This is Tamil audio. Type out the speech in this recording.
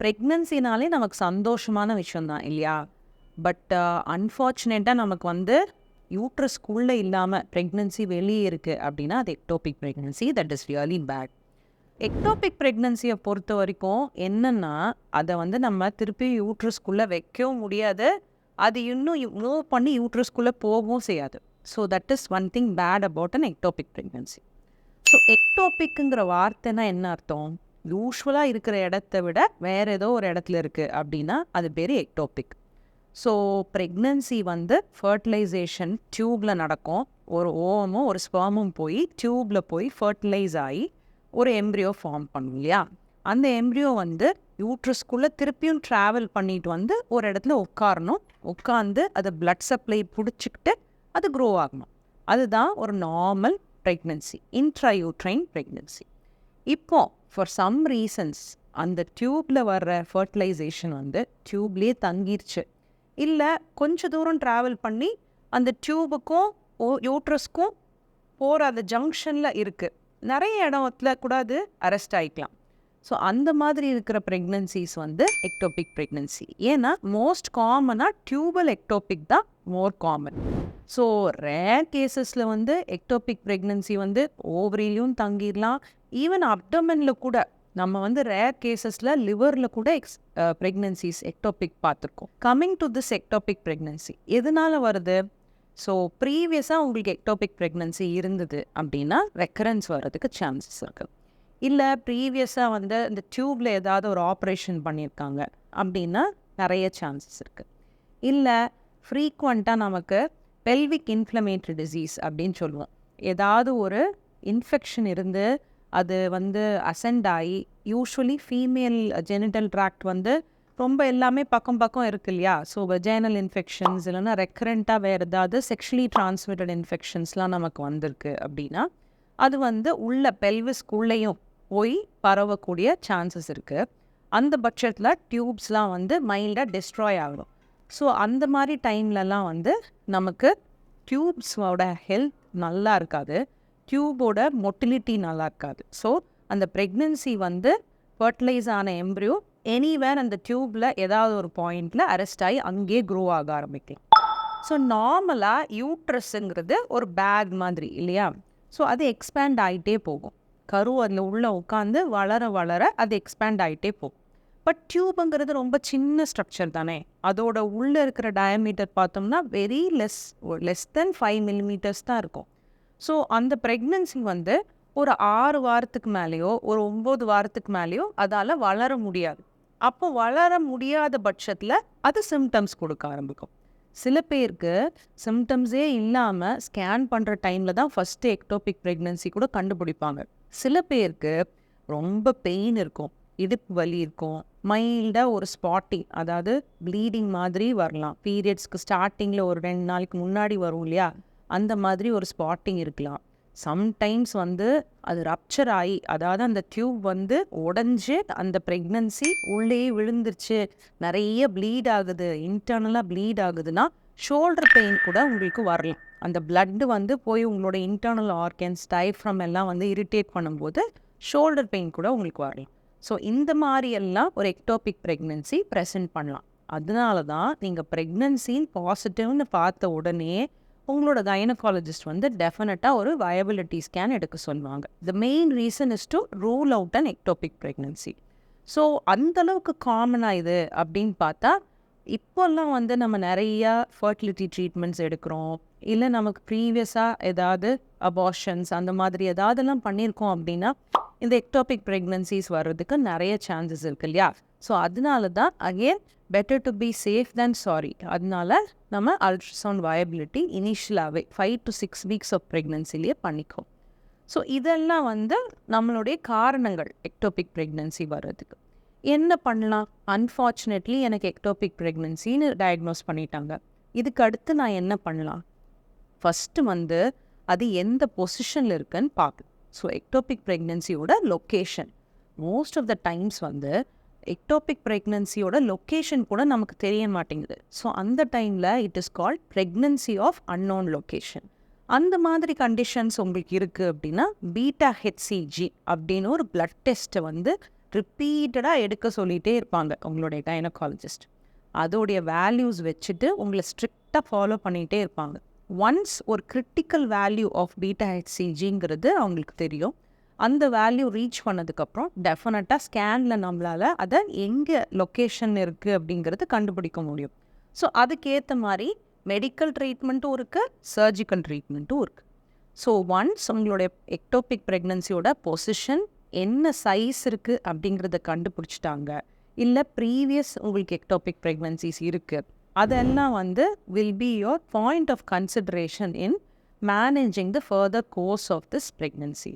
ப்ரெக்னன்சினாலே நமக்கு சந்தோஷமான விஷயம் தான் இல்லையா? பட் அன்ஃபார்ச்சுனேட்டாக நமக்கு வந்து யூட்ரஸ்குள்ளே இல்லாமல் ப்ரெக்னன்சி வெளியே இருக்குது அப்படின்னா அது ectopic pregnancy. That is really bad. Ectopic ப்ரெக்னன்சியை பொறுத்த வரைக்கும் என்னென்னா, அதை வந்து நம்ம திருப்பி யூட்ரஸ்குள்ளே வைக்கவும் முடியாது. அது இன்னும் மூவ் பண்ணி யூட்ரஸ்குள்ளே போகவும் செய்யாது. So that is one thing bad about an ectopic pregnancy. So எக்டோபிக்குங்கிற வார்த்தைனா என்ன அர்த்தம்? யூஸ்வலாக இருக்கிற இடத்த விட வேறு ஏதோ ஒரு இடத்துல இருக்குது அப்படின்னா அது பேர் எக்டோபிக். ஸோ ப்ரெக்னன்சி வந்து ஃபர்டிலைசேஷன் டியூப்பில் நடக்கும். ஒரு ஓவமும் ஒரு ஸ்பெர்மும் போய் டியூப்பில் போய் ஃபர்டிலைஸ் ஆகி ஒரு எம்ப்ரியோ ஃபார்ம் பண்ணும் இல்லையா? அந்த எம்ப்ரியோ வந்து யூட்ரஸ்குள்ளே திருப்பியும் ட்ராவல் பண்ணிட்டு வந்து ஒரு இடத்துல உட்காரணும். உட்காந்து அதை பிளட் சப்ளை பிடிச்சிக்கிட்டு அது க்ரோ ஆகணும். அதுதான் ஒரு நார்மல் ப்ரெக்னன்சி, இன்ட்ராயூட்ரைன் ப்ரெக்னன்சி. இப்போ ஃபார் சம் ரீசன்ஸ் அந்த டியூப்பில் வர்ற ஃபர்டிலைசேஷன் வந்து டியூப்லேயே தங்கிருச்சு, இல்லை கொஞ்சம் தூரம் ட்ராவல் பண்ணி அந்த டியூபுக்கும் யூட்ரஸ்க்கும் போகிற அந்த ஜங்ஷனில் இருக்குது. நிறைய இடத்துல கூட அது அரெஸ்ட் ஆகிக்கலாம். ஸோ அந்த மாதிரி இருக்கிற ப்ரெக்னன்சிஸ் வந்து எக்டோபிக் ப்ரெக்னன்சி. ஏன்னா மோஸ்ட் காமனாக டியூபல் எக்டோபிக் தான் மோர் காமன். ஸோ ரேர் கேசஸில் வந்து எக்டோபிக் ப்ரெக்னன்சி வந்து ஓவரிலையும் தங்கிடலாம். ஈவன் அப்டமனில் கூட நம்ம வந்து ரேர் கேசஸில் லிவரில் கூட ப்ரெக்னன்சிஸ் எக்டோபிக் பார்த்துருக்கோம். Coming to this ectopic pregnancy எதனால் வருது? ஸோ ப்ரீவியஸாக உங்களுக்கு எக்டோபிக் ப்ரெக்னன்சி இருந்தது அப்படின்னா ரெக்கரன்ஸ் வர்றதுக்கு சான்சஸ் இருக்குது. இல்லை ப்ரீவியஸாக வந்து இந்த டியூப்பில் ஏதாவது ஒரு ஆப்ரேஷன் பண்ணியிருக்காங்க அப்படின்னா நிறைய சான்சஸ் இருக்குது. இல்லை ஃப்ரீக்வெண்ட்டாக நமக்கு பெல்விக் இன்ஃப்ளமேட்டரி டிசீஸ் அப்படின்னு சொல்லுவோம். ஏதாவது ஒரு இன்ஃபெக்ஷன் இருந்து அது வந்து அசெண்ட் ஆகி, யூஸ்வலி ஃபீமேல் ஜெனிட்டல் ட்ராக்ட் வந்து ரொம்ப எல்லாமே பக்கம் பக்கம் இருக்கு இல்லையா? ஸோ வெஜைனல் இன்ஃபெக்ஷன்ஸ் இல்லைன்னா ரெக்கரண்ட்டாக வேறு ஏதாவது செக்ஷுவலி டிரான்ஸ்மிட்டட் இன்ஃபெக்ஷன்ஸ்லாம் நமக்கு வந்திருக்கு அப்படின்னா அது வந்து உள்ள பெல்விஸ்குள்ளேயும் போய் பரவக்கூடிய சான்சஸ் இருக்குது. அந்த பட்சத்தில் டியூப்ஸ்லாம் வந்து மைல்டாக டெஸ்ட்ராய் ஆகும். ஸோ அந்த மாதிரி டைம்லலாம் வந்து நமக்கு டியூப்ஸோட ஹெல்த் நல்லா இருக்காது, டியூபோட மொட்டிலிட்டி நல்லா இருக்காது. ஸோ அந்த ப்ரெக்னன்சி வந்து ஃபர்டிலைஸ் ஆன எம்ப்ரியோ எனிவேர் அந்த டியூப்பில் ஏதாவது ஒரு பாயிண்டில் அரெஸ்ட் ஆகி அங்கேயே க்ரோ ஆக ஆரம்பிக்கலாம். ஸோ நார்மலாக யூட்ரஸுங்கிறது ஒரு பேக் மாதிரி இல்லையா? ஸோ அது எக்ஸ்பேண்ட் ஆகிட்டே போகும். கரு அதில் உள்ளே உட்காந்து வளர வளர அது எக்ஸ்பேண்ட் ஆகிட்டே போகும். பட் டியூபுங்கிறது ரொம்ப சின்ன ஸ்ட்ரக்சர் தானே. அதோட உள்ளே இருக்கிற டயமீட்டர் பார்த்தோம்னா வெரி லெஸ் தென் 5 millimeters தான் இருக்கும். ஸோ அந்த ப்ரெக்னன்சி வந்து ஒரு 6 வாரத்துக்கு மேலேயோ ஒரு 9 வாரத்துக்கு மேலேயோ அதால் வளர முடியாது. அப்போ வளர முடியாத பட்சத்தில் அது சிம்டம்ஸ் கொடுக்க ஆரம்பிக்கும். சில பேருக்கு சிம்டம்ஸே இல்லாமல் ஸ்கேன் பண்ணுற டைமில் தான் ஃபஸ்ட்டு எக்டோபிக் ப்ரெக்னன்சி கூட கண்டுபிடிப்பாங்க. சில பேருக்கு ரொம்ப பெயின் இருக்கும், இடுப்பு வலி இருக்கும், மைல்டாக ஒரு ஸ்பாட்டிங், அதாவது ப்ளீடிங் மாதிரி வரலாம். பீரியட்ஸ்க்கு ஸ்டார்டிங்கில் ஒரு 2 நாளைக்கு முன்னாடி வரும் இல்லையா? அந்த மாதிரி ஒரு ஸ்பாட்டிங் இருக்கலாம். சம்டைம்ஸ் வந்து அது ரப்சர் ஆகி, அதாவது அந்த டியூப் வந்து உடஞ்சி அந்த ப்ரெக்னன்சி உள்ளே விழுந்துருச்சு, நிறைய ப்ளீட் ஆகுது, இன்டர்னலாக ப்ளீட் ஆகுதுன்னா ஷோல்டர் பெயின் கூட உங்களுக்கு வரலாம். அந்த பிளட்டு வந்து போய் உங்களோட இன்டர்னல் ஆர்கன்ஸ் டைஃப்ரம் எல்லாம் வந்து இரிட்டேட் பண்ணும்போது ஷோல்டர் பெயின் கூட உங்களுக்கு வரலாம். ஸோ இந்த மாதிரி எல்லாம் ஒரு எக்டோபிக் ப்ரெக்னன்சி ப்ரெசென்ட் பண்ணலாம். அதனால தான் நீங்கள் ப்ரெக்னன்சின்னு பாசிட்டிவ்னு பார்த்த உடனே உங்களோட கைனகாலஜிஸ்ட் வந்து டெஃபினட்டாக ஒரு வயபிலிட்டி ஸ்கேன் எடுக்க சொல்லுவாங்க. The main reason is to rule out an ectopic pregnancy. So அந்தளவுக்கு காமனாக இது அப்படின்னு பார்த்தா இப்போல்லாம் வந்து நம்ம நிறையா ஃபர்டிலிட்டி ட்ரீட்மெண்ட்ஸ் எடுக்கிறோம். இல்லை நமக்கு ப்ரீவியஸாக ஏதாவது அபார்ஷன்ஸ் அந்த மாதிரி ஏதாவதெல்லாம் பண்ணியிருக்கோம் அப்படின்னா இந்த எக்டோபிக் ப்ரெக்னன்சிஸ் வர்றதுக்கு நிறைய சான்சஸ் இருக்கு இல்லையா? ஸோ அதனால தான் again better to be safe than sorry. அதனால நம்ம அல்ட்ராசவுண்ட் வயபிலிட்டி இனிஷியலாகவே 5 to 6 weeks ஆஃப் ப்ரெக்னன்சிலேயே பண்ணிக்கோ. ஸோ இதெல்லாம் வந்து நம்மளுடைய காரணங்கள் எக்டோபிக் ப்ரெக்னன்சி வர்றதுக்கு. என்ன பண்ணலாம்? அன்ஃபார்ச்சுனேட்லி எனக்கு எக்டோபிக் ப்ரெக்னன்சின்னு டயக்னோஸ் பண்ணிட்டாங்க. இதுக்கு அடுத்து நான் என்ன பண்ணலாம்? ஃபஸ்ட்டு வந்து அது எந்த பொசிஷனில் இருக்குன்னு பார்க்கணும். ஸோ எக்டோபிக் ப்ரெக்னன்சியோட location, most of the times வந்து எக்டோபிக் ப்ரெக்னன்சியோட லொக்கேஷன் கூட நமக்கு தெரிய மாட்டேங்குது. ஸோ அந்த டைமில் it is called pregnancy of unknown location. அந்த மாதிரி கண்டிஷன்ஸ் உங்களுக்கு இருக்குது அப்படின்னா பீட்டா ஹெச்சிஜி அப்படின்னு ஒரு பிளட் டெஸ்ட்டை வந்து ரிப்பீட்டடாக எடுக்க சொல்லிகிட்டே இருப்பாங்க உங்களுடைய கைனகாலஜிஸ்ட். அதோடைய வேல்யூஸ் வச்சுட்டு உங்களை ஸ்ட்ரிக்டாக ஃபாலோ பண்ணிகிட்டே இருப்பாங்க. ஒன்ஸ் ஒரு கிரிட்டிக்கல் வேல்யூ ஆஃப் பீட்டா ஹெச்சிஜிங்கிறது அவங்களுக்கு தெரியும். அந்த வேல்யூ ரீச் பண்ணதுக்கப்புறம் டெஃபினட்டாக ஸ்கேனில் நம்மளால் அதை எங்கே லொக்கேஷன் இருக்குது அப்படிங்கிறது கண்டுபிடிக்க முடியும். ஸோ அதுக்கேற்ற மாதிரி மெடிக்கல் ட்ரீட்மெண்ட்டும் இருக்குது, சர்ஜிக்கல் ட்ரீட்மெண்ட்டும் இருக்குது. ஸோ ஒன்ஸ் உங்களுடைய எக்டோபிக் ப்ரெக்னன்சியோட பொசிஷன் என்ன சைஸ் இருக்குது அப்படிங்கிறத கண்டுபிடிச்சிட்டாங்க, இல்லை ப்ரீவியஸ் உங்களுக்கு எக்டோபிக் ப்ரெக்னன்சிஸ் இருக்குது, அதெல்லாம் will be your point of consideration in managing the further course of this pregnancy.